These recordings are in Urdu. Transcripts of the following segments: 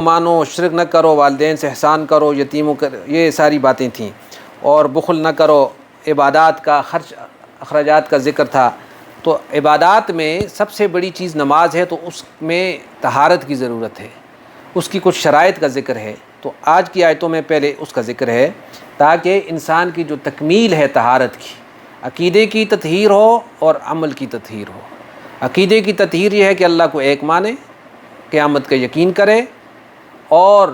مانو، شرک نہ کرو، والدین سے احسان کرو، یتیموں کا، یہ ساری باتیں تھیں، اور بخل نہ کرو، عبادات کا خرچ اخراجات کا ذکر تھا۔ تو عبادات میں سب سے بڑی چیز نماز ہے، تو اس میں طہارت کی ضرورت ہے، اس کی کچھ شرائط کا ذکر ہے۔ تو آج کی آیتوں میں پہلے اس کا ذکر ہے، تاکہ انسان کی جو تکمیل ہے طہارت کی، عقیدے کی تطہیر ہو اور عمل کی تطہیر ہو۔ عقیدے کی تطہیر یہ ہے کہ اللہ کو ایک مانے، قیامت کا یقین کرے، اور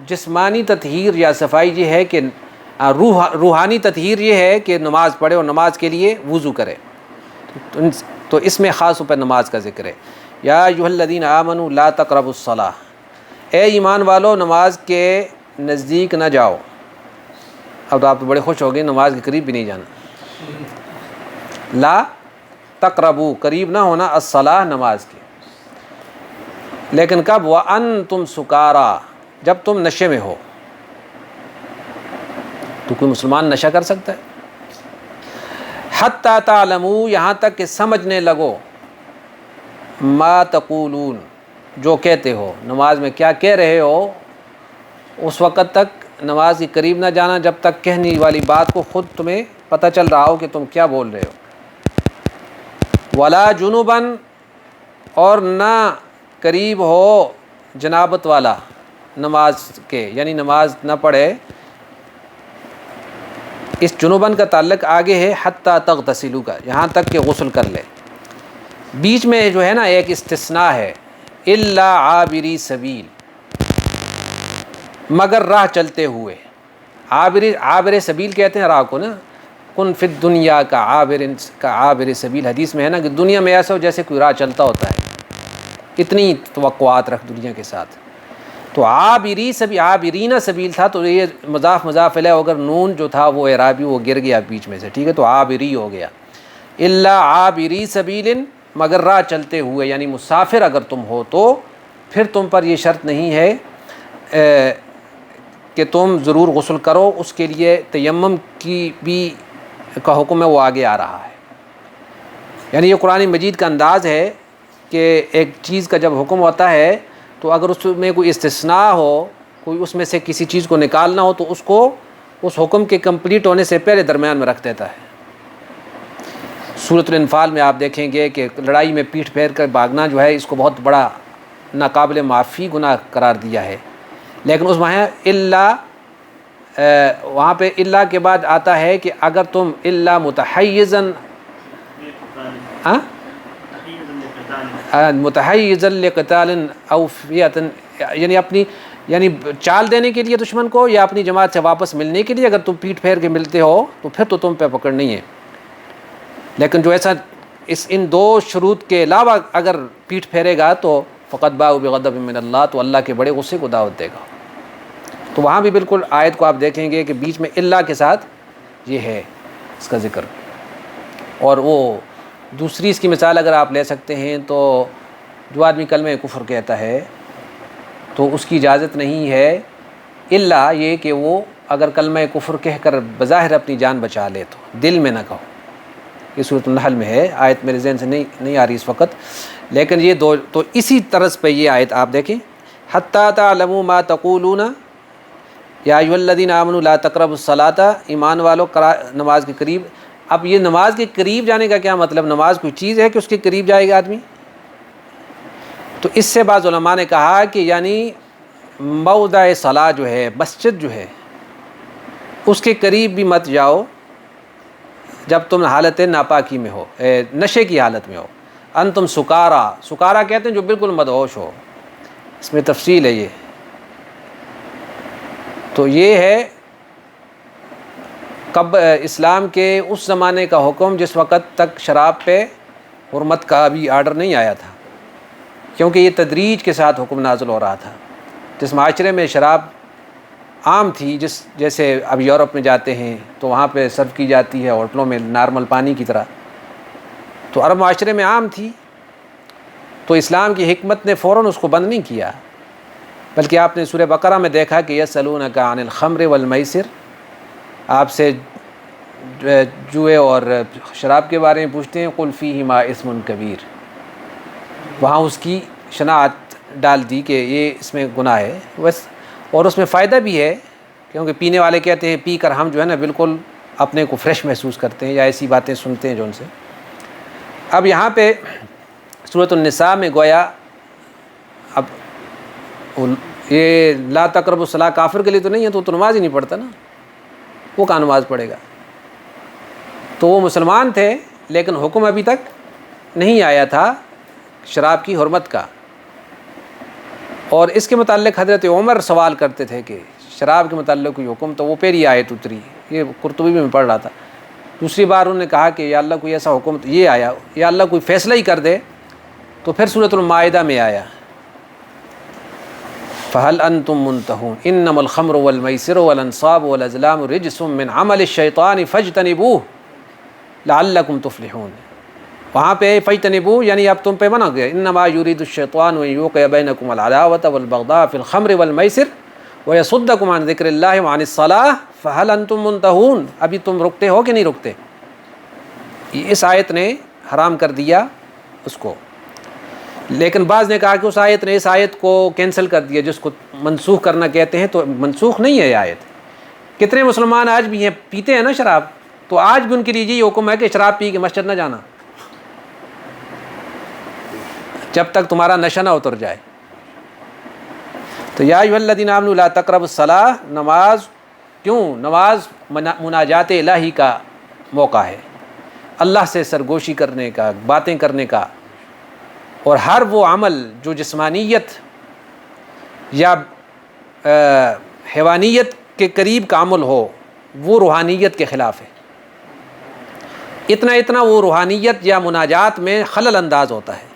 جسمانی تطہیر یا صفائی یہ ہے کہ روحانی تطہیر یہ ہے کہ نماز پڑھے اور نماز کے لیے وضو کرے۔ تو اس میں خاص طور پر نماز کا ذکر ہے۔ یا ایھا الذین آمنوا لا تقربوا الصلاۃ، اے ایمان والو نماز کے نزدیک نہ جاؤ۔ اب تو آپ تو بڑے خوش ہو گئے، نماز کے قریب بھی نہیں جانا۔ لا تقربوا، قریب نہ ہونا، الصلاۃ، نماز کے۔ لیکن کب؟ وانتم سکارا، جب تم نشے میں ہو۔ تو کوئی مسلمان نشہ کر سکتا ہے؟ حتی تعلموا، یہاں تک کہ سمجھنے لگو، ما تقولون، جو کہتے ہو، نماز میں کیا کہہ رہے ہو، اس وقت تک نماز کے قریب نہ جانا جب تک کہنے والی بات کو خود تمہیں پتہ چل رہا ہو کہ تم کیا بول رہے ہو۔ ولا جنباً، اور نہ قریب ہو جنابت والا نماز کے، یعنی نماز نہ پڑھے۔ اس جنوباً کا تعلق آگے ہے حتی تغتسلوا کا، یہاں تک کہ غسل کر لے۔ بیچ میں جو ہے نا ایک استثناء ہے، الا عابری سبیل، مگر راہ چلتے ہوئے۔ عابر سبیل کہتے ہیں راہ کو نا، کن فی الدنیا کا عابر سبیل، حدیث میں ہے نا کہ دنیا میں ایسا ہو جیسے کوئی راہ چلتا ہوتا ہے، اتنی توقعات رکھ دنیا کے ساتھ۔ تو عابرین سبیل تھا، تو یہ مضاف مضاف الیہ، اگر نون جو تھا وہ اعرابی وہ گر گیا بیچ میں سے، ٹھیک ہے، تو عابری ہو گیا۔ الا عابری سبیل، مگر راہ چلتے ہوئے، یعنی مسافر اگر تم ہو تو پھر تم پر یہ شرط نہیں ہے کہ تم ضرور غسل کرو، اس کے لیے تیمم کی بھی کا حکم ہے، وہ آگے آ رہا ہے۔ یعنی یہ قرآن مجید کا انداز ہے کہ ایک چیز کا جب حکم ہوتا ہے تو اگر اس میں کوئی استثناء ہو، کوئی اس میں سے کسی چیز کو نکالنا ہو، تو اس کو اس حکم کے کمپلیٹ ہونے سے پہلے درمیان میں رکھ دیتا ہے۔ سورۃ الانفال میں آپ دیکھیں گے کہ لڑائی میں پیٹھ پھیر کر بھاگنا جو ہے، اس کو بہت بڑا ناقابل معافی گناہ قرار دیا ہے، لیکن اس وہاں وہاں پہ اللہ کے بعد آتا ہے کہ اگر تم اللہ متحیزاً لقتال او فئۃ، یعنی چال دینے کے لیے دشمن کو، یا اپنی جماعت سے واپس ملنے کے لیے اگر تم پیٹ پھیر کے ملتے ہو تو پھر تو تم پہ پکڑ نہیں ہے۔ لیکن جو ایسا ان دو شروط کے علاوہ اگر پیٹ پھیرے گا تو فقط باء بغضب من اللہ، تو اللہ کے بڑے غصے کو دعوت دے گا۔ تو وہاں بھی بالکل آیت کو آپ دیکھیں گے کہ بیچ میں اللہ کے ساتھ یہ ہے اس کا ذکر۔ اور وہ دوسری اس کی مثال اگر آپ لے سکتے ہیں تو جو آدمی کلمہ کفر کہتا ہے تو اس کی اجازت نہیں ہے الا یہ کہ وہ اگر کلمہ کفر کہہ کر بظاہر اپنی جان بچا لے تو دل میں نہ کہو۔ یہ سورۃ النحل میں ہے، آیت میرے ذہن سے نہیں آ رہی اس وقت، لیکن یہ دو تو اسی طرز پہ یہ آیت آپ دیکھیں، حتی تعلموا ما تقولون یا ایھا الذین آمنوا لا تقربوا الصلاۃ، ایمان والو نماز کے قریب۔ اب یہ نماز کے قریب جانے کا کیا مطلب؟ نماز کوئی چیز ہے کہ اس کے قریب جائے گا آدمی؟ تو اس سے بعض علماء نے کہا کہ یعنی موضع صلاۃ جو ہے، مسجد جو ہے، اس کے قریب بھی مت جاؤ جب تم حالت ناپاکی میں ہو، نشے کی حالت میں ہو۔ انتم سکارا کہتے ہیں جو بالکل مدہوش ہو، اس میں تفصیل ہے یہ۔ تو یہ ہے کب اسلام کے اس زمانے کا حکم جس وقت تک شراب پہ حرمت کا بھی آرڈر نہیں آیا تھا، کیونکہ یہ تدریج کے ساتھ حکم نازل ہو رہا تھا۔ جس معاشرے میں شراب عام تھی، جیسے اب یورپ میں جاتے ہیں تو وہاں پہ سرو کی جاتی ہے ہوٹلوں میں نارمل پانی کی طرح، تو عرب معاشرے میں عام تھی، تو اسلام کی حکمت نے فوراً اس کو بند نہیں کیا، بلکہ آپ نے سورہ بقرہ میں دیکھا کہ یسألونک عن الخمر والمیسر، آپ سے جوئے اور شراب کے بارے میں پوچھتے ہیں، قل فیہما اسم کبیر، وہاں اس کی شناعت ڈال دی کہ یہ اس میں گناہ ہے بس، اور اس میں فائدہ بھی ہے، کیونکہ پینے والے کہتے ہیں پی کر ہم جو ہے نا بالکل اپنے کو فریش محسوس کرتے ہیں، یا ایسی باتیں سنتے ہیں جو ان سے۔ اب یہاں پہ سورۃ النساء میں گویا اب یہ لا تقربوا الصلاۃ کافر کے لیے تو نہیں ہے، تو نماز ہی نہیں پڑھتا نا، وہ کہاں نماز پڑھے گا؟ تو وہ مسلمان تھے لیکن حکم ابھی تک نہیں آیا تھا شراب کی حرمت کا، اور اس کے متعلق حضرت عمر سوال کرتے تھے کہ شراب کے متعلق کوئی حکم، تو وہ پہلی آیت اتری، یہ قرطبی میں پڑھ رہا تھا۔ دوسری بار انہوں نے کہا کہ یا اللہ کوئی ایسا حکم، یہ آیا یا اللہ کوئی فیصلہ ہی کر دے، تو پھر سورۃ المائدہ میں آیا فَهَلْ أَنْتُمْ مُنْتَهُونَ إِنَّمَا الْخَمْرُ وَالْمَيْسِرُ وَالْأَنْصَابُ وَالْأَزْلَامُ رِجْسٌ مِّنْ عَمَلِ الشَّيْطَانِ فَاجْتَنِبُوهُ لَعَلَّكُمْ تُفْلِحُونَ۔ وہاں پہ فَاجْتَنِبُوهُ یعنی اب تم پہ منع گیا، إِنَّمَا يُرِيدُ الشَّيْطَانُ أَن يُوقِعَ بَيْنَكُمُ الْعَدَاوَةَ وَالْبَغْضَاءَ فِي الْخَمْرِ وَالْمَيْسِرِ وَيَصُدَّكُمْ عَنْ ذِكْرِ اللَّهِ وَعَنِ الصَّلَاةِ فَهَلْ أَنْتُمْ مُنْتَهُونَ۔ ابھی تم رکتے ہو کہ نہیں رکتے؟ اس آیت نے حرام کر دیا اس کو، لیکن بعض نے کہا کہ اس آیت نے اس آیت کو کینسل کر دیا، جس کو منسوخ کرنا کہتے ہیں، تو منسوخ نہیں ہے یہ آیت۔ کتنے مسلمان آج بھی ہیں پیتے ہیں نا شراب، تو آج بھی ان کے لیے یہ حکم ہے کہ شراب پی کے مسجد نہ جانا جب تک تمہارا نشہ نہ اتر جائے۔ تو یا ایھا الذین آمنوا لا تقربوا الصلاۃ، نماز کیوں؟ نماز مناجات الہی کا موقع ہے، اللہ سے سرگوشی کرنے کا، باتیں کرنے کا، اور ہر وہ عمل جو جسمانیت یا حیوانیت کے قریب کا عمل ہو وہ روحانیت کے خلاف ہے۔ اتنا وہ روحانیت یا مناجات میں خلل انداز ہوتا ہے،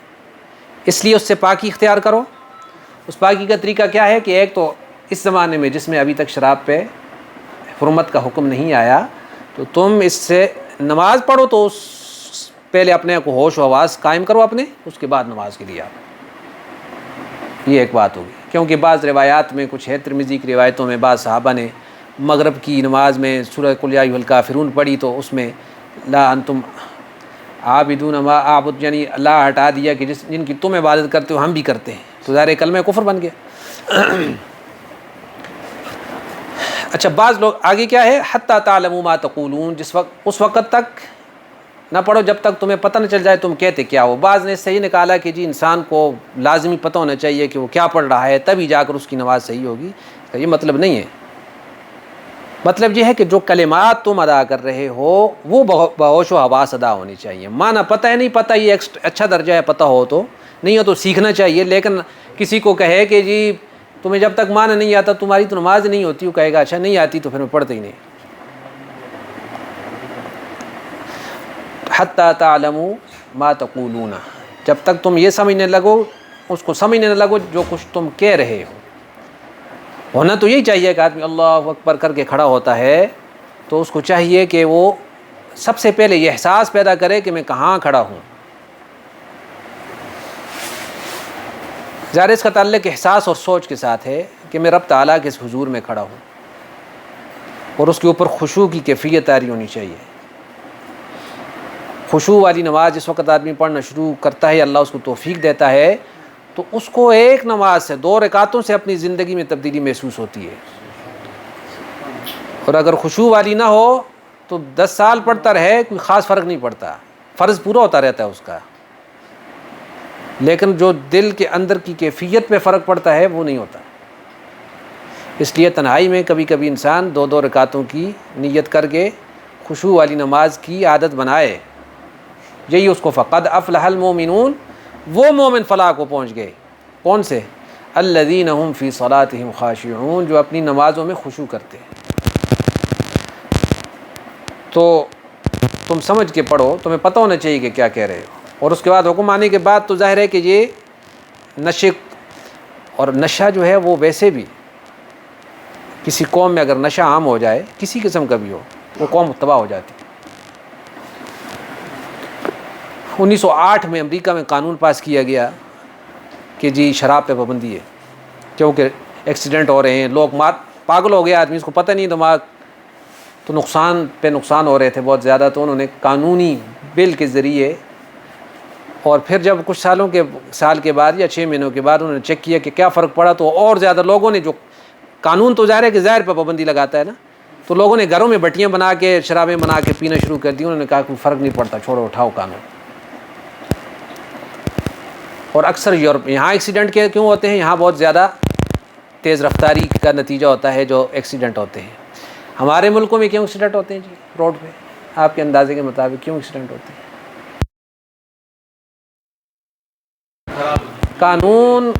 اس لیے اس سے پاکی اختیار کرو۔ اس پاکی کا طریقہ کیا ہے کہ ایک تو اس زمانے میں جس میں ابھی تک شراب پہ حرمت کا حکم نہیں آیا، تو تم اس سے نماز پڑھو، تو اس پہلے اپنے کو ہوش و حواس قائم کرو اپنے، اس کے بعد نماز کے لیے آپ، یہ ایک بات ہوگی۔ کیونکہ بعض روایات میں کچھ ہے، ترمذی کی روایتوں میں بعض صحابہ نے مغرب کی نماز میں سورہ قل یا ایھا الکافرون پڑھی، تو اس میں لا انتم عابدون ما اعبد، یعنی اللہ ہٹا دیا کہ جن کی تم عبادت کرتے ہو ہم بھی کرتے ہیں، تو ظاہر کلمہ کفر بن گیا۔ اچھا، بعض لوگ آگے کیا ہے، حتی تعلموا ما تقولون، اس وقت تک نہ پڑھو جب تک تمہیں پتہ نہ چل جائے تم کہتے کیا ہو۔ بعض نے اس سے یہ نکالا کہ جی انسان کو لازمی پتہ ہونا چاہیے کہ وہ کیا پڑھ رہا ہے، تبھی جا کر اس کی نماز صحیح ہوگی۔ یہ مطلب نہیں ہے، مطلب یہ ہے کہ جو کلمات تم ادا کر رہے ہو وہ بہوش و حواس ادا ہونی چاہیے۔ مانا پتہ ہے نہیں پتہ، یہ ایک اچھا درجہ ہے، پتہ ہو تو، نہیں ہو تو سیکھنا چاہیے۔ لیکن کسی کو کہے کہ جی تمہیں جب تک مانا نہیں آتا تمہاری تو نماز نہیں ہوتی، وہ کہے گا اچھا نہیں آتی تو پھر میں پڑھتا ہی نہیں۔ حتی تعلموا ما تقولون، جب تک تم یہ سمجھنے لگو، اس کو سمجھنے نہ لگو جو کچھ تم کہہ رہے ہو۔ ہونا تو یہی چاہیے کہ آدمی اللہ اکبر کر کے کھڑا ہوتا ہے تو اس کو چاہیے کہ وہ سب سے پہلے یہ احساس پیدا کرے کہ میں کہاں کھڑا ہوں۔ ظاہر اس کا تعلق احساس اور سوچ کے ساتھ ہے کہ میں رب تعالیٰ کے اس حضور میں کھڑا ہوں، اور اس کے اوپر خشوع کی کیفیت طاری ہونی چاہیے۔ خشوع والی نماز جس وقت آدمی پڑھنا شروع کرتا ہے، اللہ اس کو توفیق دیتا ہے، تو اس کو ایک نماز سے 2 رکعتوں سے اپنی زندگی میں تبدیلی محسوس ہوتی ہے۔ اور اگر خشوع والی نہ ہو تو 10 سال پڑھتا رہے کوئی خاص فرق نہیں پڑتا، فرض پورا ہوتا رہتا ہے اس کا، لیکن جو دل کے اندر کی کیفیت پہ فرق پڑتا ہے وہ نہیں ہوتا۔ اس لیے تنہائی میں کبھی کبھی انسان 2 رکعتوں کی نیت کر کے خشوع والی نماز کی عادت بنائے، یہی اس کو فقد افلح المؤمنون، وہ مومن فلاح کو پہنچ گئے۔ کون سے؟ الذین هم فی صلاتهم خاشعون، جو اپنی نمازوں میں خشوع کرتے ہیں۔ تو تم سمجھ کے پڑھو، تمہیں پتہ ہونا چاہیے کہ کیا کہہ رہے ہو۔ اور اس کے بعد حکم آنے کے بعد تو ظاہر ہے کہ یہ نشے، اور نشہ جو ہے وہ ویسے بھی کسی قوم میں اگر نشہ عام ہو جائے، کسی قسم کا بھی ہو، وہ قوم تباہ ہو جاتی۔ 1908 میں امریکہ میں قانون پاس کیا گیا کہ جی شراب پہ پابندی ہے، کیونکہ ایکسیڈنٹ ہو رہے ہیں، لوگ پاگل ہو گیا آدمی، اس کو پتہ نہیں دماغ، تو نقصان پہ نقصان ہو رہے تھے بہت زیادہ، تو انہوں نے قانونی بل کے ذریعے اور پھر جب کچھ سال کے بعد یا 6 مہینوں کے بعد انہوں نے چیک کیا کہ کیا فرق پڑا، تو اور زیادہ لوگوں نے، جو قانون تو ظاہر ہے کہ زہر پہ پابندی لگاتا ہے نا، تو لوگوں نے گھروں میں بٹیاں بنا کے شرابیں بنا کے پینا شروع کر دی. انہوں نے کہا کوئی فرق نہیں پڑتا، چھوڑو اٹھاؤ قانون. اور اکثر یورپ یہاں ایکسیڈنٹ کیوں ہوتے ہیں؟ یہاں بہت زیادہ تیز رفتاری کا نتیجہ ہوتا ہے جو ایکسیڈنٹ ہوتے ہیں. ہمارے ملکوں میں کیوں ایکسیڈنٹ ہوتے ہیں جی روڈ پہ؟ آپ کے اندازے کے مطابق کیوں ایکسیڈنٹ ہوتے ہیں؟ قانون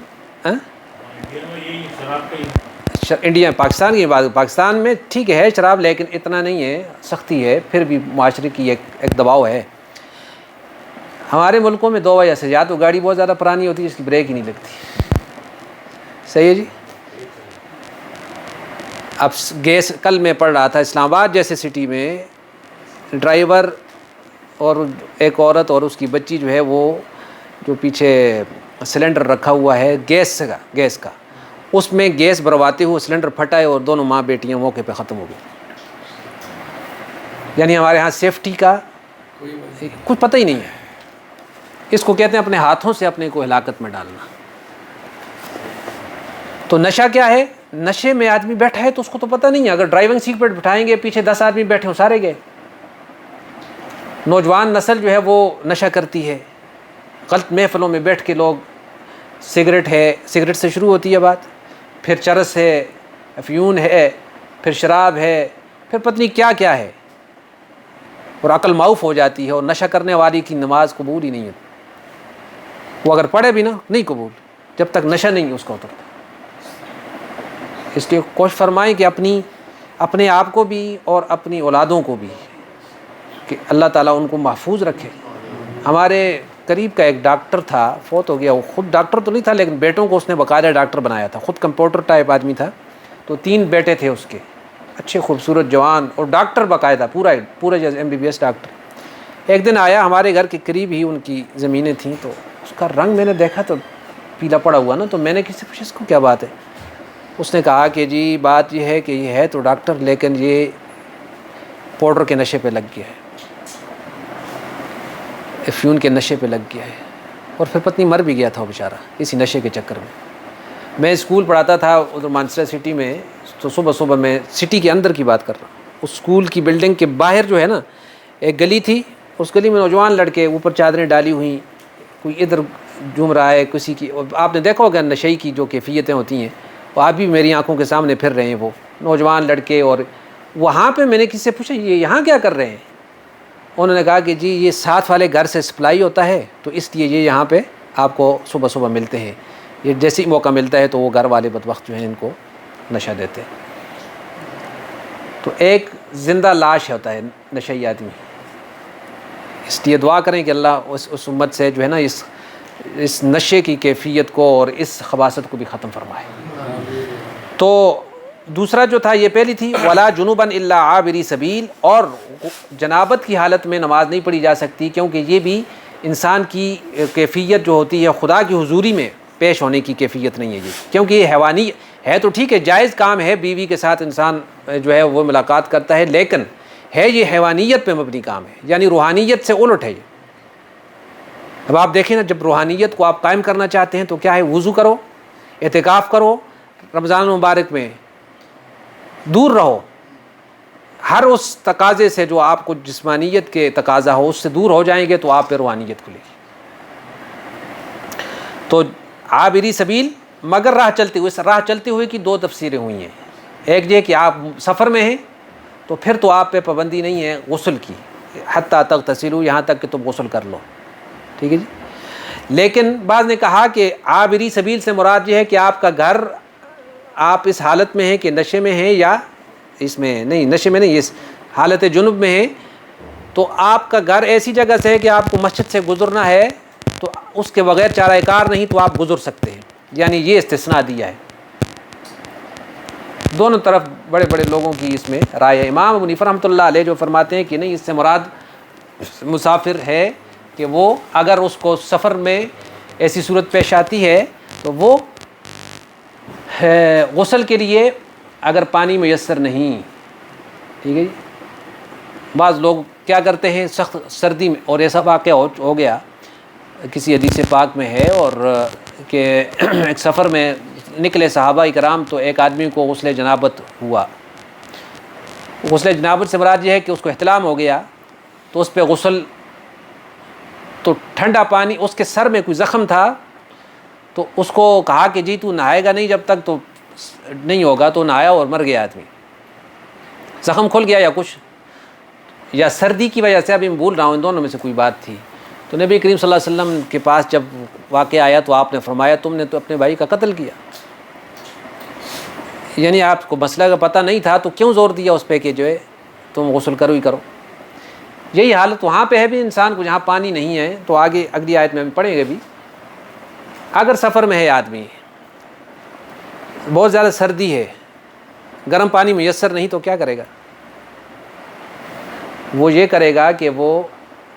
انڈیا پاکستان کی بات، پاکستان میں ٹھیک ہے شراب، لیکن اتنا نہیں ہے، سختی ہے، پھر بھی معاشرے کی ایک دباؤ ہے. ہمارے ملکوں میں 2 وجہ سے، یا تو گاڑی بہت زیادہ پرانی ہوتی ہے جس کی بریک ہی نہیں لگتی. صحیح ہے جی. اب گیس، کل میں پڑھ رہا تھا اسلام آباد جیسے سٹی میں ڈرائیور اور ایک عورت اور اس کی بچی جو ہے، وہ جو پیچھے سلنڈر رکھا ہوا ہے گیس کا، اس میں گیس بھرواتے ہوئے سلنڈر پھٹا ہے اور دونوں ماں بیٹیاں موقع پہ ختم ہو گئی. یعنی ہمارے ہاں سیفٹی کا کچھ پتہ ہی نہیں ہے. اس کو کہتے ہیں اپنے ہاتھوں سے اپنے کو ہلاکت میں ڈالنا. تو نشہ کیا ہے؟ نشے میں آدمی بیٹھا ہے تو اس کو تو پتہ نہیں ہے. اگر ڈرائیونگ سیٹ پہ بٹھائیں گے، پیچھے 10 آدمی بیٹھے ہوں، سارے گئے. نوجوان نسل جو ہے وہ نشہ کرتی ہے. غلط محفلوں میں بیٹھ کے لوگ، سگریٹ سے شروع ہوتی ہے بات، پھر چرس ہے، افیون ہے، پھر شراب ہے، پھر پتہ کیا کیا ہے، اور عقل معاف ہو جاتی ہے. اور نشہ کرنے والی کی نماز قبول ہی نہیں ہے. وہ اگر پڑھے بھی نا نہیں قبول، جب تک نشہ نہیں اس کا اترتا. اس لیے کوشش فرمائیں کہ اپنے آپ کو بھی اور اپنی اولادوں کو بھی، کہ اللہ تعالیٰ ان کو محفوظ رکھے. ہمارے قریب کا ایک ڈاکٹر تھا، فوت ہو گیا. وہ خود ڈاکٹر تو نہیں تھا، لیکن بیٹوں کو اس نے باقاعدہ ڈاکٹر بنایا تھا. خود کمپاؤنڈر ٹائپ آدمی تھا. تو 3 بیٹے تھے اس کے، اچھے خوبصورت جوان، اور ڈاکٹر باقاعدہ پورا جیسے MBBS ڈاکٹر. ایک دن آیا، ہمارے گھر کے قریب ہی ان کی زمینیں تھیں، تو اس کا رنگ میں نے دیکھا تو پیلا پڑا ہوا نا. تو میں نے کسی سے پوچھا اس کو کیا بات ہے؟ اس نے کہا کہ جی بات یہ ہے کہ یہ ہے تو ڈاکٹر، لیکن یہ پاؤڈر کے نشے پہ لگ گیا ہے، افیون کے نشے پہ لگ گیا ہے. اور پھر پتنی مر بھی گیا تھا وہ بیچارہ اسی نشے کے چکر میں. میں اسکول پڑھاتا تھا ادھر مانچسٹر سٹی میں، تو صبح میں سٹی کے اندر کی بات کر رہا ہوں. اس اسکول کی بلڈنگ کے باہر جو ہے نا ایک گلی تھی. اس گلی میں نوجوان لڑکے اوپر چادریں ڈالی ہوئی، کوئی ادھر جھوم رہا ہے کسی کی. آپ نے دیکھا ہوگا نشئی کی جو کیفیتیں ہوتی ہیں، وہ آپ بھی میری آنکھوں کے سامنے پھر رہے ہیں وہ نوجوان لڑکے. اور وہاں پہ میں نے کسی سے پوچھا یہ یہاں کیا کر رہے ہیں؟ انہوں نے کہا کہ جی یہ ساتھ والے گھر سے سپلائی ہوتا ہے، تو اس لیے یہ یہاں پہ آپ کو صبح ملتے ہیں. یہ جیسے ہی موقع ملتا ہے تو وہ گھر والے بدبخت جو ہیں ان کو نشہ دیتے ہیں. تو ایک زندہ لاش ہوتا ہے نشئی آدمی. اس لیے دعا کریں کہ اللہ اس امت سے جو ہے نا اس نشے کی کیفیت کو اور اس خباثت کو بھی ختم فرمائے. تو دوسرا جو تھا، یہ پہلی تھی ولا جنوبا الا عابری سبیل، اور جنابت کی حالت میں نماز نہیں پڑھی جا سکتی، کیونکہ یہ بھی انسان کی کیفیت جو ہوتی ہے خدا کی حضوری میں پیش ہونے کی کیفیت نہیں ہے یہ. کیونکہ یہ حیوانی ہے تو ٹھیک ہے، جائز کام ہے، بیوی کے ساتھ انسان جو ہے وہ ملاقات کرتا ہے، لیکن ہے یہ حیوانیت پہ مبنی کام ہے، یعنی روحانیت سے الٹ ہے یہ. اب آپ دیکھیں نا، جب روحانیت کو آپ قائم کرنا چاہتے ہیں تو کیا ہے؟ وضو کرو، اعتکاف کرو، رمضان المبارک میں دور رہو، ہر اس تقاضے سے جو آپ کو جسمانیت کے تقاضا ہو اس سے دور ہو جائیں گے تو آپ پہ روحانیت کھلے گی. تو عابری سبیل، مگر راہ چلتے ہوئے کی 2 تفسیریں ہوئی ہیں. ایک یہ کہ آپ سفر میں ہیں تو پھر تو آپ پہ پابندی نہیں ہے غسل کی، حتیٰ تغتسلوا، یہاں تک کہ تم غسل کر لو، ٹھیک ہے جی. لیکن بعض نے کہا کہ عابری سبیل سے مراد یہ ہے کہ آپ کا گھر، آپ اس حالت میں ہیں کہ نشے میں ہیں، یا اس میں نہیں، نشے میں نہیں، اس حالت جنب میں ہیں، تو آپ کا گھر ایسی جگہ سے ہے کہ آپ کو مسجد سے گزرنا ہے تو اس کے بغیر چارہ کار نہیں تو آپ گزر سکتے ہیں. یعنی یہ استثناء دیا ہے. دونوں طرف بڑے بڑے لوگوں کی اس میں رائے ہے. امام ابو حنیفہ رحمۃ اللہ علیہ جو فرماتے ہیں کہ نہیں، اس سے مراد مسافر ہے کہ وہ اگر اس کو سفر میں ایسی صورت پیش آتی ہے تو وہ غسل کے لیے اگر پانی میسر نہیں، ٹھیک ہے جی. بعض لوگ کیا کرتے ہیں، سخت سردی میں، اور ایسا واقعہ ہو گیا کسی حدیث پاک میں ہے، اور کہ ایک سفر میں نکلے صحابہ کرام تو ایک آدمی کو غسل جنابت ہوا. غسل جنابت سے مراد یہ ہے کہ اس کو احتلام ہو گیا، تو اس پہ غسل، تو ٹھنڈا پانی، اس کے سر میں کوئی زخم تھا، تو اس کو کہا کہ جی تو نہائے گا نہیں جب تک تو نہیں ہوگا، تو نہایا اور مر گیا آدمی. زخم کھل گیا یا کچھ، یا سردی کی وجہ سے، ابھی میں بھول رہا ہوں، ان دونوں میں سے کوئی بات تھی. تو نبی کریم صلی اللہ علیہ وسلم کے پاس جب واقعہ آیا تو آپ نے فرمایا تم نے تو اپنے بھائی کا قتل کیا. یعنی آپ کو مسئلہ کا پتہ نہیں تھا تو کیوں زور دیا اس پہ کہ جو ہے تم غسل کرو ہی کرو. یہی حالت وہاں پہ ہے بھی انسان کو جہاں پانی نہیں ہے. تو آگے اگلی آیت میں ہم پڑھیں گے بھی. اگر سفر میں ہے آدمی، بہت زیادہ سردی ہے، گرم پانی میسر نہیں، تو کیا کرے گا؟ وہ یہ کرے گا کہ وہ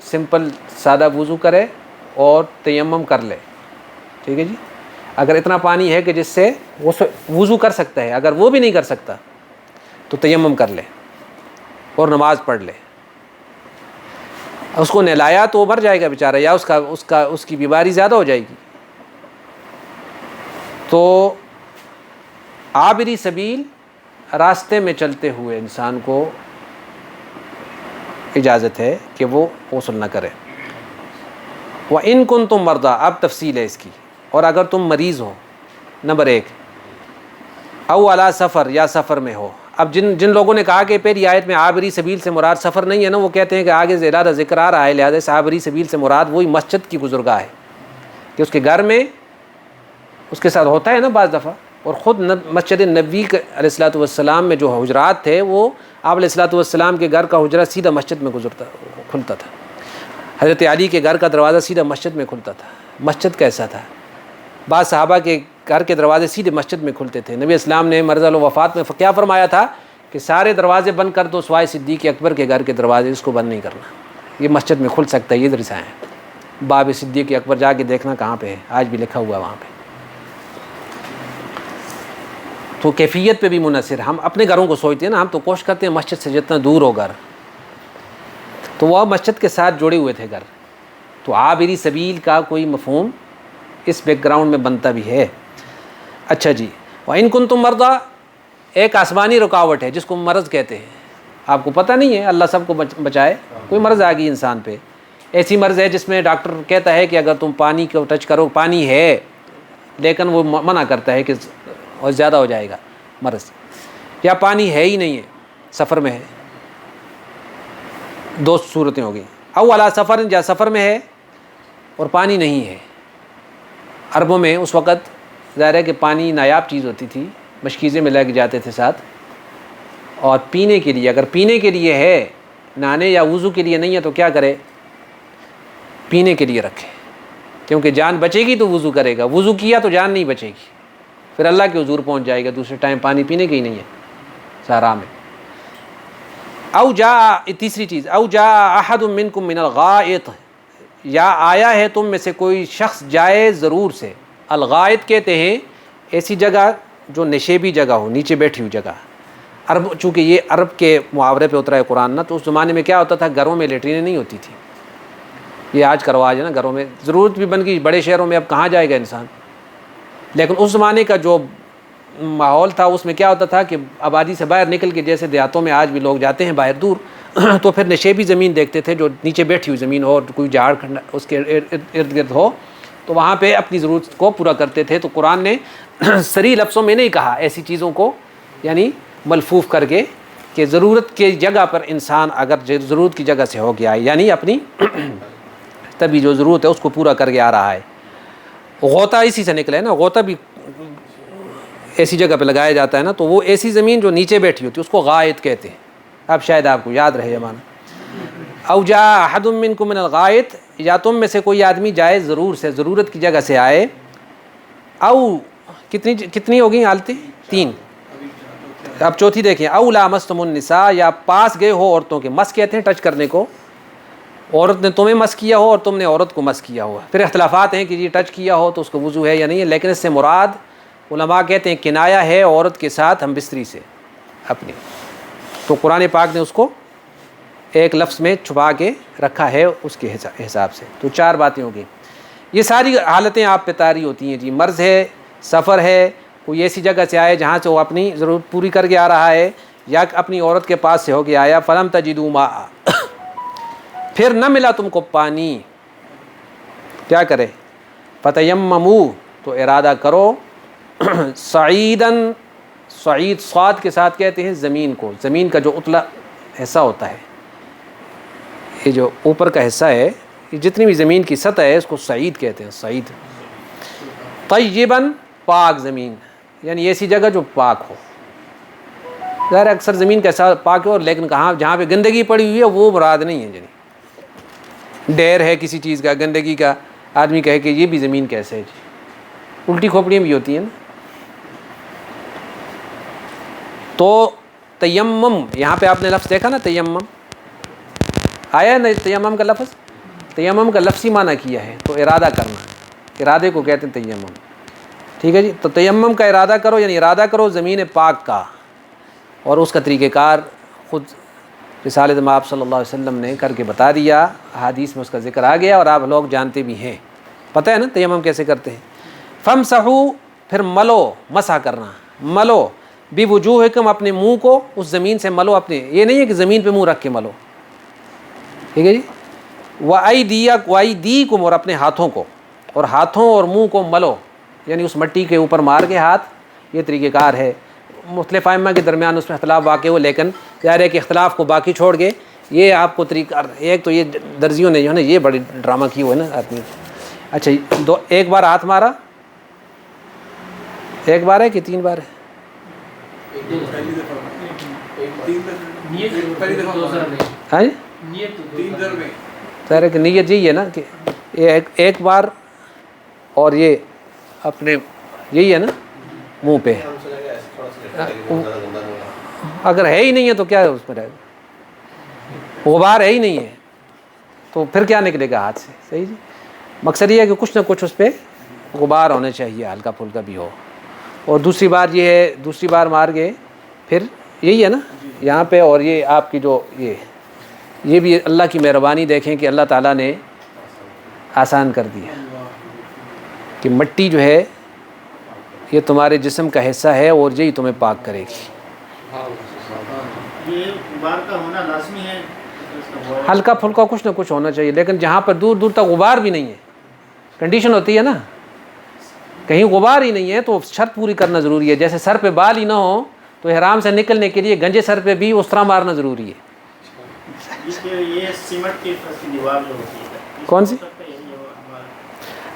سمپل سادہ وضو کرے اور تیمم کر لے. ٹھیک ہے جی. اگر اتنا پانی ہے کہ جس سے وہ وضو کر سکتا ہے، اگر وہ بھی نہیں کر سکتا تو تیمم کر لے اور نماز پڑھ لے. اس کو نہلایا تو وہ مر جائے گا بیچارہ، یا اس کی بیماری زیادہ ہو جائے گی. تو عابری سبیل، راستے میں چلتے ہوئے انسان کو اجازت ہے کہ وہ غسل نہ کرے. وَإِن كُنتُم مَرْضَىٰ، اب تفصیل ہے اس کی. اور اگر تم مریض ہو، نمبر 1، او علی سفر، یا سفر میں ہو. اب جن لوگوں نے کہا کہ پہلی آیت میں عابری سبیل سے مراد سفر نہیں ہے نا، وہ کہتے ہیں کہ آگے زیادہ ذکر آ رہا ہے، لہٰذا سے عابری سبیل سے مراد وہی مسجد کی گزرگاہ ہے کہ اس کے گھر میں اس کے ساتھ ہوتا ہے نا بعض دفعہ. اور خود مسجد نبوی علیہ الصلوۃ والسلام میں جو حجرات تھے، وہ آپ علیہ الصلوۃ والسلام کے گھر کا حجرہ سیدھا مسجد میں کھلتا تھا. حضرت علی کے گھر کا دروازہ سیدھا مسجد میں کھلتا تھا. مسجد کیسا تھا؟ بعض صحابہ کے گھر کے دروازے سیدھے مسجد میں کھلتے تھے. نبی اسلام نے مرض الوفات میں کیا فرمایا تھا کہ سارے دروازے بند کر دو سوائے صدیق اکبر کے گھر کے دروازے، اس کو بند نہیں کرنا، یہ مسجد میں کھل سکتا ہے. یہ ادھر سے ہیں باب صدیق اکبر، جا کے دیکھنا کہاں پہ ہے، آج بھی لکھا ہوا وہاں پہ. تو کیفیت پہ بھی منحصر. ہم اپنے گھروں کو سوچتے ہیں نا، ہم تو کوشش کرتے ہیں مسجد سے جتنا دور ہو گھر، تو وہ مسجد کے ساتھ جڑے ہوئے تھے گھر. تو عابری سبیل کا کوئی مفہوم اس بیک گراؤنڈ میں بنتا بھی ہے. اچھا جی. وَإِن كُنتُم مَرْضَىٰ، ایک آسمانی رکاوٹ ہے جس کو مرض کہتے ہیں. آپ کو پتہ نہیں ہے، اللہ سب کو بچائے. کوئی مرض آ گئی انسان پہ، ایسی مرض ہے جس میں ڈاکٹر کہتا ہے کہ اگر تم پانی کو ٹچ کرو، پانی ہے لیکن وہ منع کرتا ہے کہ اور زیادہ ہو جائے گا مرض، یا پانی ہے ہی نہیں ہے، سفر میں ہے. دو صورتیں ہو گئیں. او علی سفر، یا سفر میں ہے اور پانی نہیں ہے. عربوں میں اس وقت ظاہر ہے کہ پانی نایاب چیز ہوتی تھی، مشکیزیں میں لے کے جاتے تھے ساتھ. اور پینے کے لیے، اگر پینے کے لیے ہے، نہانے یا وضو کے لیے نہیں ہے تو کیا کرے؟ پینے کے لیے رکھے، کیونکہ جان بچے گی تو وضو کرے گا، وضو کیا تو جان نہیں بچے گی، پھر اللہ کے حضور پہنچ جائے گا. دوسرے ٹائم پانی پینے کی ہی نہیں ہے، سارا میں. او جا، تیسری چیز، او جا احد منکم من الغائط، یا آیا ہے تم میں سے کوئی شخص جائے ضرور سے. الغائط کہتے ہیں ایسی جگہ جو نشیبی جگہ ہو، نیچے بیٹھی ہوئی جگہ. عرب، چونکہ یہ عرب کے محاورے پہ اترا ہے قرآن نا، تو اس زمانے میں کیا ہوتا تھا، گھروں میں لیٹرینیں نہیں ہوتی تھی. یہ آج کا رواج ہے نا، گھروں میں ضرورت بھی بن گئی. بڑے شہروں میں اب کہاں جائے گا انسان، لیکن اس زمانے کا جو ماحول تھا اس میں کیا ہوتا تھا کہ آبادی سے باہر نکل کے، جیسے دیہاتوں میں آج بھی لوگ جاتے ہیں باہر دور، تو پھر نشیبی زمین دیکھتے تھے جو نیچے بیٹھی ہوئی زمین ہو اور کوئی جھاڑ اس کے ارد گرد ہو، تو وہاں پہ اپنی ضرورت کو پورا کرتے تھے. تو قرآن نے صریح لفظوں میں نہیں کہا ایسی چیزوں کو، یعنی ملفوف کر کے، کہ ضرورت کی جگہ پر انسان اگر ضرورت کی جگہ سے ہو گیا ہے، یعنی اپنی تبھی جو ضرورت ہے اس کو پورا کر کے آ رہا ہے. غوطہ اسی سے نکلا ہے نا، غوطہ بھی ایسی جگہ پہ لگایا جاتا ہے نا، تو وہ ایسی زمین جو نیچے بیٹھی ہوتی ہے اس کو غائط کہتے ہیں. اب شاید آپ کو یاد رہے معنی. او جا احد منکم من الغائط، یا تم میں سے کوئی آدمی جائے ضرور سے، ضرورت کی جگہ سے آئے. او کتنی ہوگی حالتیں؟ 3. اب چوتھی دیکھیں، او لامستم النساء، یا پاس گئے ہو عورتوں کے. مس کہتے ہیں ٹچ کرنے کو، عورت نے تمہیں مس کیا ہو اور تم نے عورت کو مس کیا ہو. پھر اختلافات ہیں کہ یہ ٹچ کیا ہو تو اس کو وضو ہے یا نہیں ہے، لیکن اس سے مراد علماء کہتے ہیں کنایا ہے عورت کے ساتھ ہم بستری سے اپنی. تو قرآن پاک نے اس کو ایک لفظ میں چھپا کے رکھا ہے اس کے حساب سے. تو 4 باتیں ہو گئی. یہ ساری حالتیں آپ پہ طاری ہوتی ہیں جی. مرض ہے, سفر ہے, کوئی ایسی جگہ سے آئے جہاں سے وہ اپنی ضرورت پوری کر کے آ رہا ہے, یا اپنی عورت کے پاس سے ہو کے آیا. فلم تجدوا ماء, پھر نہ ملا تم کو پانی, کیا کرے؟ فتیمموا, تو ارادہ کرو, صعیدن, صعید صاد کے ساتھ کہتے ہیں زمین کو, زمین کا جو اتلا حصہ ہوتا ہے, یہ جو اوپر کا حصہ ہے, یہ جتنی بھی زمین کی سطح ہے اس کو صعید کہتے ہیں, صعید. طیباً, پاک زمین, یعنی ایسی جگہ جو پاک ہو. ظاہر اکثر زمین کا حصہ پاک ہو, لیکن کہاں جہاں پہ گندگی پڑی ہوئی ہے وہ مراد نہیں ہے. یعنی ڈیر ہے کسی چیز کا, گندگی کا, آدمی کہے کہ یہ بھی زمین کیسے ہے جی, الٹی کھوپڑیاں بھی ہوتی ہیں نا. تو تیمم, یہاں پہ آپ نے لفظ دیکھا نا, تیمم آیا ہے نا, تیمم کا لفظ, تیمم کا لفظی معنی کیا ہے تو ارادہ کرنا, ارادے کو کہتے ہیں تیمم. ٹھیک ہے جی. تو تیمم کا ارادہ کرو, یعنی ارادہ کرو زمین پاک کا, اور اس کا طریقہ کار خود رسالت مآب صلی اللہ علیہ وسلم نے کر کے بتا دیا, حدیث میں اس کا ذکر آ گیا اور آپ لوگ جانتے بھی ہیں, پتہ ہے نا تیمم کیسے کرتے ہیں. فامسحوا, پھر ملو, مسح کرنا, ملو, بوجوہکم, اپنے منہ کو اس زمین سے ملو اپنے, یہ نہیں ہے کہ زمین پہ منہ رکھ کے ملو, ٹھیک ہے جی. وایدیکم, اور اپنے ہاتھوں کو, اور ہاتھوں اور منہ کو ملو, یعنی اس مٹی کے اوپر مار کے ہاتھ, یہ طریقہ کار ہے. مختلف ائمہ کے درمیان اس میں اختلاف واقع ہو, لیکن ظاہر ہے کہ اختلاف کو باقی چھوڑ کے یہ آپ کو طریقہ, ایک تو یہ درزیوں نے جو ہے نا یہ بڑی ڈرامہ کی ہوئے نا آدمی. اچھا دو, ایک بار ہاتھ مارا, ایک بار ہے کہ 3 بار ہے؟ ہاں جی, ظاہر ہے کہ نیت یہی ہے نا کہ ایک بار, اور یہ اپنے یہی ہے نا منہ پہ, اگر ہے ہی نہیں ہے تو کیا ہے اس میں رہے گا, غبار ہے ہی نہیں ہے تو پھر کیا نکلے گا ہاتھ سے. صحیح جی. مقصد یہ ہے کہ کچھ نہ کچھ اس پہ غبار ہونا چاہیے, ہلکا پھلکا بھی ہو. اور دوسری بار یہ ہے, دوسری بار مار گئے پھر یہی ہے نا یہاں پہ, اور یہ آپ کی جو یہ بھی اللہ کی مہربانی دیکھیں کہ اللہ تعالیٰ نے آسان کر دیا کہ مٹی جو ہے یہ تمہارے جسم کا حصہ ہے اور یہی تمہیں پاک کرے گی. یہ غبار کا ہونا لازمی ہے, ہلکا پھلکا کچھ نہ کچھ ہونا چاہیے, لیکن جہاں پر دور دور تک غبار بھی نہیں ہے, کنڈیشن ہوتی ہے نا, کہیں غبار ہی نہیں ہے تو شرط پوری کرنا ضروری ہے. جیسے سر پہ بال ہی نہ ہو تو احرام سے نکلنے کے لیے گنجے سر پہ بھی اس طرح مارنا ضروری ہے. یہ سیمنٹ کی دیوار جو ہوتی ہے, کون سی؟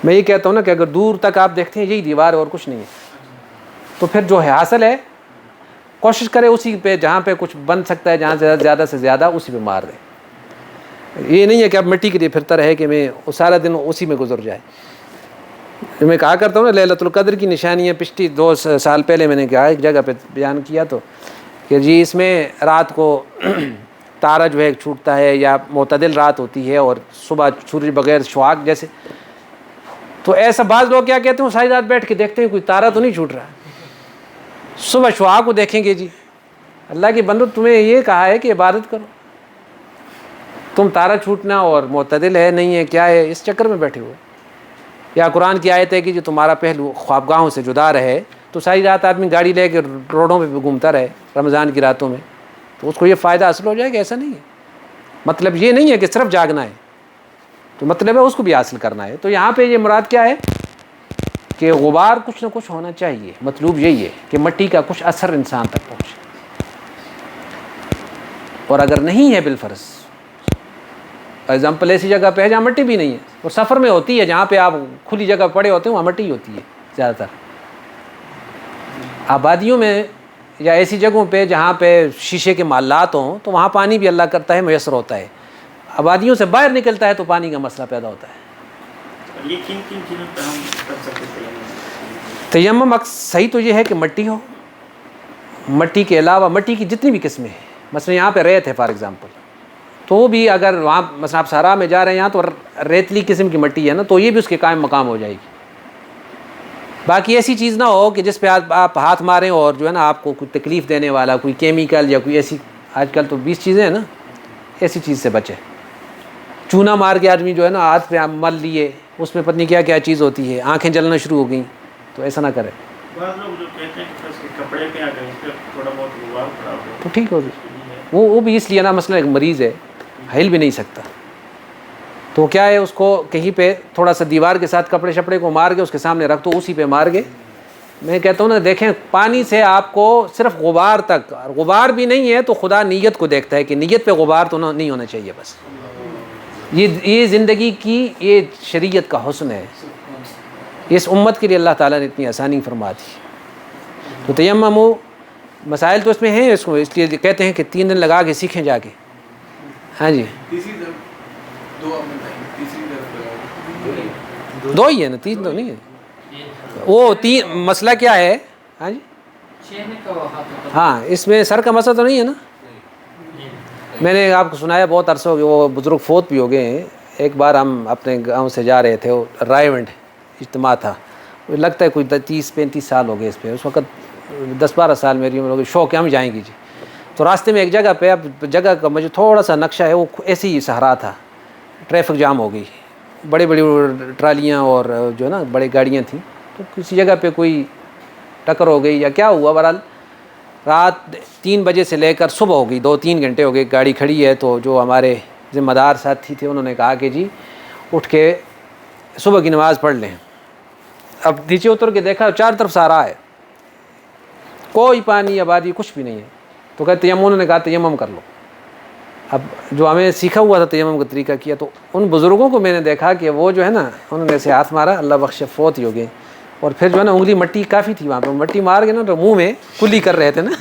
میں یہ کہتا ہوں نا کہ اگر دور تک آپ دیکھتے ہیں یہی دیوار ہے اور کچھ نہیں ہے, تو پھر جو ہے حاصل ہے کوشش کرے اسی پہ جہاں پہ کچھ بن سکتا ہے, جہاں سے زیادہ سے زیادہ اسی پہ مار دیں. یہ نہیں ہے کہ اب مٹی کے لیے پھرتا رہے کہ میں سارا دن اسی میں گزر جائے. میں کہا کرتا ہوں نا لیلۃ القدر کی نشانیاں پچھلی 2 سال پہلے میں نے کہا ایک جگہ پہ بیان کیا تو کہ جی اس میں رات کو تارہ جو ہے چھوٹتا ہے, یا معتدل رات ہوتی ہے اور صبح سورج بغیر شعاع جیسے. تو ایسا بعض لوگ کیا کہتے ہیں, ساری رات بیٹھ کے دیکھتے ہیں کوئی تارہ تو نہیں چھوٹ رہا, صبح شعاع کو دیکھیں گے. جی اللہ کے بندو تمہیں یہ کہا ہے کہ عبادت کرو, تم تارہ چھوٹنا اور معتدل ہے نہیں ہے کیا ہے اس چکر میں بیٹھے ہوئے. یا قرآن کی آیت ہے کہ جو تمہارا پہلو خوابگاہوں سے جدا رہے, تو ساری رات آدمی گاڑی لے کے روڈوں پہ گھومتا رہے رمضان کی راتوں میں, تو اس کو یہ فائدہ حاصل ہو جائے گا. ایسا نہیں ہے, مطلب یہ نہیں ہے کہ صرف جاگنا ہے, تو مطلب ہے اس کو بھی حاصل کرنا ہے. تو یہاں پہ یہ مراد کیا ہے کہ غبار کچھ نہ کچھ ہونا چاہیے. مطلوب یہی ہے کہ مٹی کا کچھ اثر انسان تک پہنچے, اور اگر نہیں ہے بالفرض, ایگزامپل ایسی جگہ پہ ہے جہاں مٹی بھی نہیں ہے, اور سفر میں ہوتی ہے جہاں پہ آپ کھلی جگہ پڑے ہوتے ہیں وہاں مٹی ہوتی ہے زیادہ تر. آبادیوں میں یا ایسی جگہوں پہ جہاں پہ شیشے کے محلات ہوں تو وہاں پانی بھی اللہ کرتا ہے میسر ہوتا ہے. آبادیوں سے باہر نکلتا ہے تو پانی کا مسئلہ پیدا ہوتا ہے. یہ کن چیزوں پہ ہم کر سکتے ہیں تیمم صحیح تو یہ ہے کہ مٹی ہو, مٹی کے علاوہ مٹی کی جتنی بھی قسمیں ہیں, مثلا یہاں پہ ریت ہے فار ایگزامپل, تو بھی اگر وہاں مثلا آپ صحرا میں جا رہے ہیں یہاں تو ریتلی قسم کی مٹی ہے نا, تو یہ بھی اس کے قائم مقام ہو جائے گی. باقی ایسی چیز نہ ہو کہ جس پہ آپ ہاتھ ماریں اور جو ہے نا آپ کو کوئی تکلیف دینے والا کوئی کیمیکل یا کوئی ایسی, آج کل تو 20 چیزیں ہیں نا, ایسی چیز سے بچے. چونا مار کے آدمی جو ہے نا ہاتھ پہ مل لیے, اس میں پتہ نہیں کیا کیا چیز ہوتی ہے، آنکھیں جلنا شروع ہو گئیں، تو ایسا نہ کرے. بعض لوگ جو کہتے ہیں کہ اس کے کپڑے پہ اگر اس پہ تھوڑا بہت غبار پڑا ہو تو ٹھیک ہوگی. وہ بھی اس لیے نا، مثلا ایک مریض ہے، ہل بھی نہیں سکتا، تو کیا ہے اس کو کہیں پہ تھوڑا سا دیوار کے ساتھ کپڑے شپڑے کو مار کے اس کے سامنے رکھ دو، اسی پہ مار کے. میں کہتا ہوں نا، دیکھیں پانی سے آپ کو صرف غبار تک، غبار بھی نہیں ہے تو خدا نیت کو دیکھتا ہے کہ نیت پہ غبار تو نہیں ہونا چاہیے. بس یہ زندگی کی یہ شریعت کا حسن ہے. اس امت کے لیے اللہ تعالیٰ نے اتنی آسانی فرما دی. تو تیمم مسائل تو اس میں ہیں، اس لیے کہتے ہیں کہ 3 دن لگا کے سیکھیں جا کے. ہاں جی، دو ہی ہے نا، 3 تو نہیں ہے. وہ 3 مسئلہ کیا ہے؟ ہاں جی، ہاں اس میں سر کا مسئلہ تو نہیں ہے نا. میں نے آپ کو سنایا بہت عرصہ ہو گیا، وہ بزرگ فوت بھی ہو گئے ہیں. ایک بار ہم اپنے گاؤں سے جا رہے تھے، وہ رائے ونڈ اجتماع تھا، لگتا ہے کوئی 30-35 سال ہو گئے اس پہ. اس وقت 10-12 سال میری عمر ہو گئی. شوق ہے ہم جائیں گے جی. تو راستے میں ایک جگہ پہ، اب جگہ کا مجھے تھوڑا سا نقشہ ہے، وہ ایسے ہی صحرا تھا، ٹریفک جام ہو گئی، بڑی بڑی ٹرالیاں اور جو ہے نا بڑی گاڑیاں تھیں. تو کسی جگہ پہ کوئی ٹکر ہو گئی یا کیا ہوا، بہرحال رات 3 بجے سے لے کر صبح ہو گئی، 2-3 گھنٹے ہو گئے گاڑی کھڑی ہے. تو جو ہمارے ذمہ دار ساتھی تھے انہوں نے کہا کہ جی اٹھ کے صبح کی نماز پڑھ لیں. اب نیچے اتر کے دیکھا، 4 طرف صحرا ہے، کوئی پانی آبادی کچھ بھی نہیں ہے. تو کہتے تیمم، انہوں نے کہا تیمم کر لو. اب جو ہمیں سیکھا ہوا تھا تیمم کا طریقہ کیا. تو ان بزرگوں کو میں نے دیکھا کہ وہ جو ہے نا، انہوں نے ایسے ہاتھ مارا، اللہ بخش فوت ہی ہو گئے. اور پھر جو ہے نا انگلی مٹی کافی تھی وہاں پہ، مٹی مار کے نا تو منہ میں کلی کر رہے تھے نا.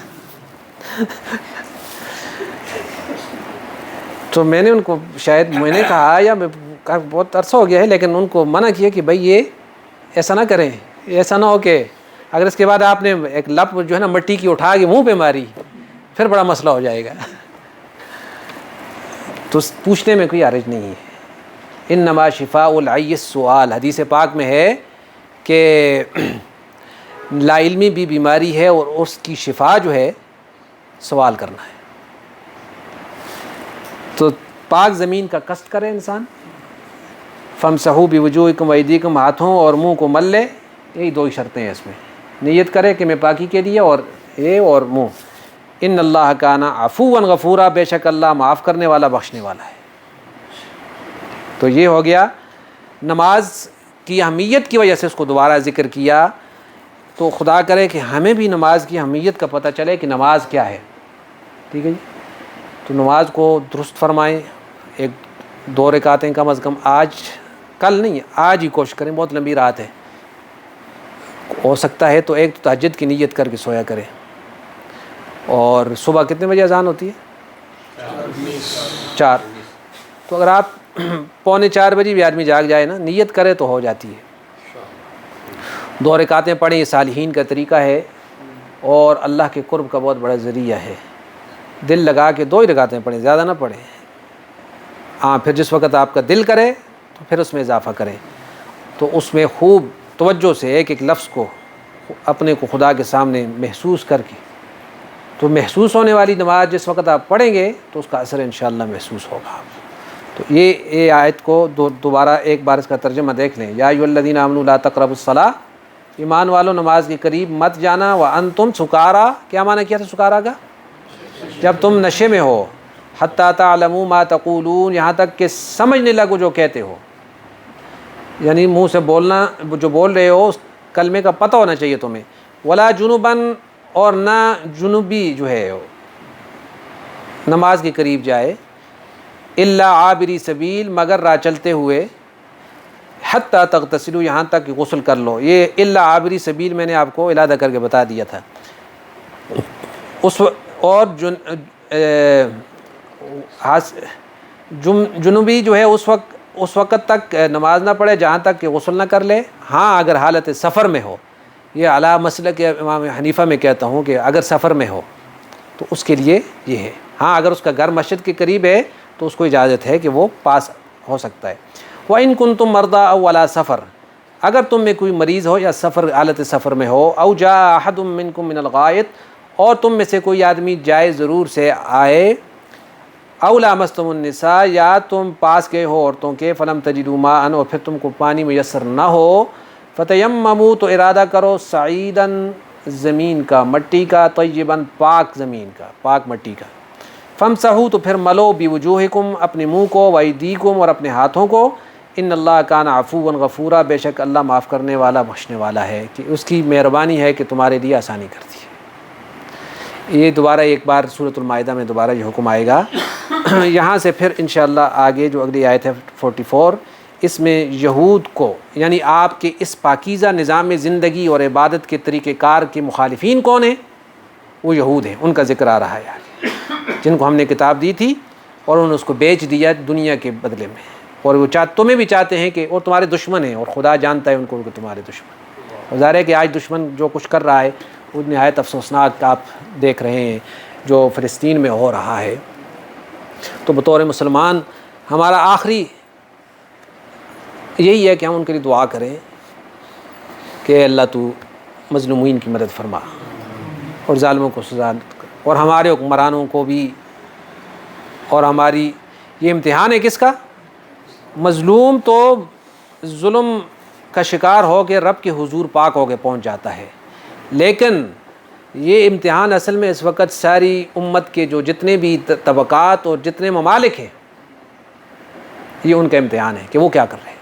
تو میں نے ان کو شاید میں نے کہا یا بہت عرصہ ہو گیا ہے، لیکن ان کو منع کیا کہ بھائی یہ ایسا نہ کریں، ایسا نہ ہو کہ اگر اس کے بعد آپ نے ایک لپ جو ہے نا مٹی کی اٹھا کے منہ پہ ماری پھر بڑا مسئلہ ہو جائے گا. تو پوچھنے میں کوئی حرج نہیں ہے. انما شفاء العی السؤال، حدیث پاک میں ہے کہ لا علمی بھی بیماری ہے اور اس کی شفا جو ہے سوال کرنا ہے. تو پاک زمین کا قصد کرے انسان، فامسحوا بوجوہکم وایدیکم، ہاتھوں اور منہ کو مل لے. یہی 2 شرطیں ہیں اس میں. نیت کرے کہ میں پاکی کے لیے، اور یہ اور منہ. ان اللہ کان عفوا غفورا، بے شک اللہ معاف کرنے والا بخشنے والا ہے. تو یہ ہو گیا. نماز کی اہمیت کی وجہ سے اس کو دوبارہ ذکر کیا. تو خدا کرے کہ ہمیں بھی نماز کی اہمیت کا پتہ چلے کہ نماز کیا ہے. ٹھیک ہے جی. تو نماز کو درست فرمائیں. 1-2 رکعتیں کم از کم، آج کل نہیں، آج ہی کوشش کریں. بہت لمبی رات ہے، ہو سکتا ہے تو ایک تہجد کی نیت کر کے سویا کریں. اور صبح کتنے بجے اذان ہوتی ہے؟ 4. تو اگر آپ 3:45 بجے بھی آدمی جاگ جائے نا، نیت کرے تو ہو جاتی ہے. 2 رکعتیں پڑھیں، یہ صالحین کا طریقہ ہے اور اللہ کے قرب کا بہت بڑا ذریعہ ہے. دل لگا کے 2 ہی رکعتیں پڑھیں، زیادہ نہ پڑھیں. ہاں پھر جس وقت آپ کا دل کرے تو پھر اس میں اضافہ کریں. تو اس میں خوب توجہ سے ایک ایک لفظ کو اپنے کو خدا کے سامنے محسوس کر کے، تو محسوس ہونے والی نماز جس وقت آپ پڑھیں گے تو اس کا اثر انشاءاللہ محسوس ہوگا. تو یہ آیت کو دوبارہ ایک بار اس کا ترجمہ دیکھ لیں. یا ایھا الذین آمنوا لا تقربوا الصلاۃ، ایمان والو نماز کے قریب مت جانا. وانتم سکارا، کیا معنی کیا تھا سکارا کا؟ جب تم نشے میں ہو. حتی تعلموا ما تقولون، یہاں تک کہ سمجھنے لگو جو کہتے ہو. یعنی منہ سے بولنا، جو بول رہے ہو اس کلمے کا پتہ ہونا چاہیے تمہیں. ولا جنباً، اور نہ جنوبی جو ہے نماز کے قریب جائے. الا عابری سبیل، مگر راہ چلتے ہوئے. حتی تغتسلوا، یہاں تک کہ غسل کر لو. یہ الا عابری سبیل میں نے آپ کو علیحدہ کر کے بتا دیا تھا. اور جنوبی جو ہے اس وقت تک نماز نہ پڑھے جہاں تک کہ غسل نہ کر لے. ہاں اگر حالت سفر میں ہو، یہ اعلیٰ مسلک امام حنیفہ میں کہتا ہوں کہ اگر سفر میں ہو تو اس کے لیے یہ ہے. ہاں اگر اس کا گھر مسجد کے قریب ہے تو اس کو اجازت ہے کہ وہ پاس ہو سکتا ہے. وَإِن كُنتُم مَرْضَىٰ أَوْ عَلَىٰ سَفَر، اگر تم میں کوئی مریض ہو یا حالت سفر میں ہو. أَوْ جَاءَ أَحَدٌ مِّنكُم مِّنَ الْغَائِطِ، اور تم میں سے کوئی آدمی جائے ضرور سے آئے او لامستم النساء، یا تم پاس گئے ہو عورتوں کے، فلم تجدوا ماء، اور پھر تم کو پانی میسر نہ ہو، فتیمموا، تو ارادہ کرو، صعیداً، زمین کا، مٹی کا، طیباً، پاک زمین کا، پاک مٹی کا، فامسحوا، تو پھر ملو، بوجوہکم، اپنے منہ کو، وایدیکم، اور اپنے ہاتھوں کو، ان اللہ کان عفوا غفورا، بے شک اللہ معاف کرنے والا بخشنے والا ہے، کہ اس کی مہربانی ہے کہ تمہارے لیے آسانی کرتی ہے۔ یہ دوبارہ ایک بار سورۃ المائدہ میں دوبارہ یہ حکم آئے گا۔ یہاں سے پھر انشاءاللہ آگے جو اگلی آیت ہے 44، اس میں یہود کو، یعنی آپ کے اس پاکیزہ نظام زندگی اور عبادت کے طریقہ کار کے مخالفین کون ہیں؟ وہ یہود ہیں، ان کا ذکر آ رہا ہے آگے، جن کو ہم نے کتاب دی تھی اور انہوں نے اس کو بیچ دیا دنیا کے بدلے میں، اور وہ تمہیں بھی چاہتے ہیں کہ اور تمہارے دشمن ہیں، اور خدا جانتا ہے ان کو کہ تمہارے دشمن۔ اور ظاہر ہے کہ آج دشمن جو کچھ کر رہا ہے وہ نہایت افسوسناک آپ دیکھ رہے ہیں جو فلسطین میں ہو رہا ہے۔ تو بطور مسلمان ہمارا آخری یہی ہے کہ ہم ان کے لیے دعا کریں کہ اے اللہ تو مظلومین کی مدد فرما اور ظالموں کو سزا، اور ہمارے حکمرانوں کو بھی، اور ہماری یہ امتحان ہے کس کا؟ مظلوم تو ظلم کا شکار ہو کے رب کے حضور پاک ہو کے پہنچ جاتا ہے، لیکن یہ امتحان اصل میں اس وقت ساری امت کے جو جتنے بھی طبقات اور جتنے ممالک ہیں، یہ ان کا امتحان ہے کہ وہ کیا کر رہے ہیں،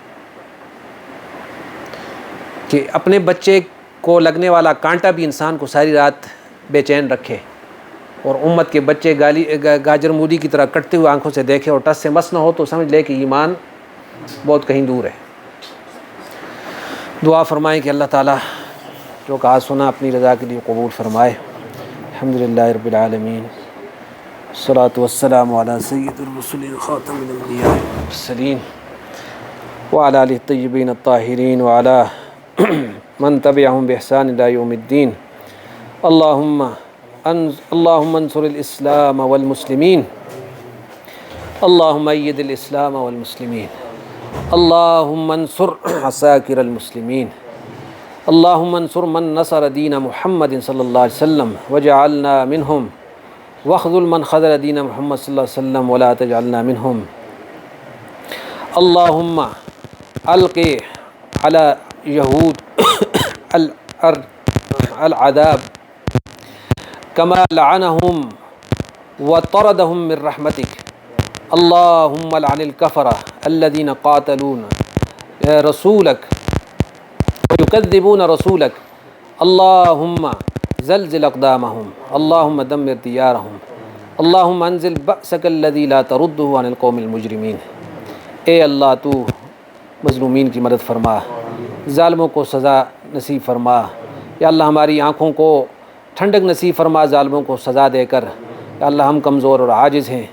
کہ اپنے بچے کو لگنے والا کانٹا بھی انسان کو ساری رات بے چین رکھے، اور امت کے بچے گاجر مولی کی طرح کٹتے ہوئے آنکھوں سے دیکھے اور ٹس سے مس نہ ہو تو سمجھ لے کہ ایمان بہت کہیں دور ہے۔ دعا فرمائیں کہ اللہ تعالیٰ جو کہا سنا اپنی رضا کے لیے قبول فرمائے۔ الحمدللہ رب العالمین، الصلاۃ والسلام علی سید الرسل خاتم الانبیاء والمرسلین وعلی آلہ الطیبین الطاہرین وعلی من تبعهم بإحسان إلى يوم الدين۔ اللهم انصر الإسلام والمسلمين، اللهم أيد الإسلام والمسلمين، اللهم انصر عساكر المسلمين، اللهم انصر من نصر دين محمد صلى الله عليه وسلم وجعلنا منهم، واخذل من خذل دين محمد صلى الله عليه وسلم ولا تجعلنا منهم، اللهم ألقي على يهود العذاب كما لعنهم وطردهم من رحمتك، اللهم لعن الكفرة الذين قاتلون رسولك ويكذبون رسولك، اللهم زلزل أقدامهم، اللهم دمر ديارهم، اللهم انزل بأسك الذي لا ترده عن القوم المجرمين۔ اے اللہ تو مظلومین کی مدد فرما، ظالموں کو سزا نصیب فرما، یا اللہ ہماری آنکھوں کو ٹھنڈک نصیب فرما ظالموں کو سزا دے کر۔ یا اللہ ہم کمزور اور عاجز ہیں،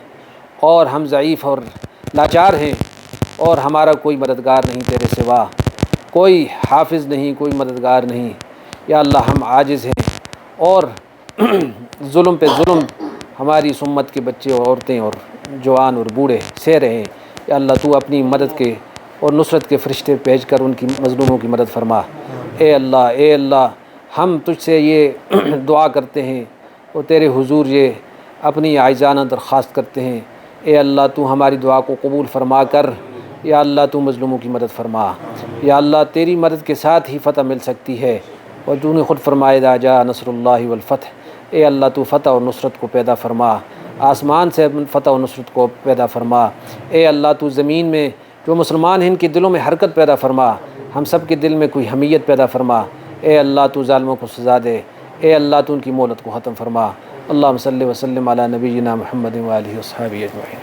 اور ہم ضعیف اور لاچار ہیں، اور ہمارا کوئی مددگار نہیں تیرے سوا، کوئی حافظ نہیں، کوئی مددگار نہیں۔ یا اللہ ہم عاجز ہیں، اور ظلم پہ ظلم ہماری اس امت کے بچے اور عورتیں اور جوان اور بوڑھے سہ رہے ہیں۔ یا اللہ تو اپنی مدد کے اور نصرت کے فرشتے بھیج کر ان کی مظلوموں کی مدد فرما۔ اے اللہ ہم تجھ سے یہ دعا کرتے ہیں اور تیرے حضور یہ اپنی عاجزانہ درخواست کرتے ہیں، اے اللہ تو ہماری دعا کو قبول فرما کر، یا اللہ تو مظلوموں کی مدد فرما۔ یا اللہ تیری مدد کے ساتھ ہی فتح مل سکتی ہے، اور تو نے خود فرمایا اذا جاء نصر اللہ والفتح، اے اللہ تو فتح اور نصرت کو پیدا فرما، آسمان سے فتح و نصرت کو پیدا فرما۔ اے اللہ تو زمین میں جو مسلمان ہیں ان کے دلوں میں حرکت پیدا فرما، ہم سب کے دل میں کوئی حمیت پیدا فرما۔ اے اللہ تو ظالموں کو سزا دے، اے اللہ تو ان کی مہلت کو ختم فرما۔ اللہم صلی وسلم علی نبینا محمد وآلہ وصحبہ اجمعین۔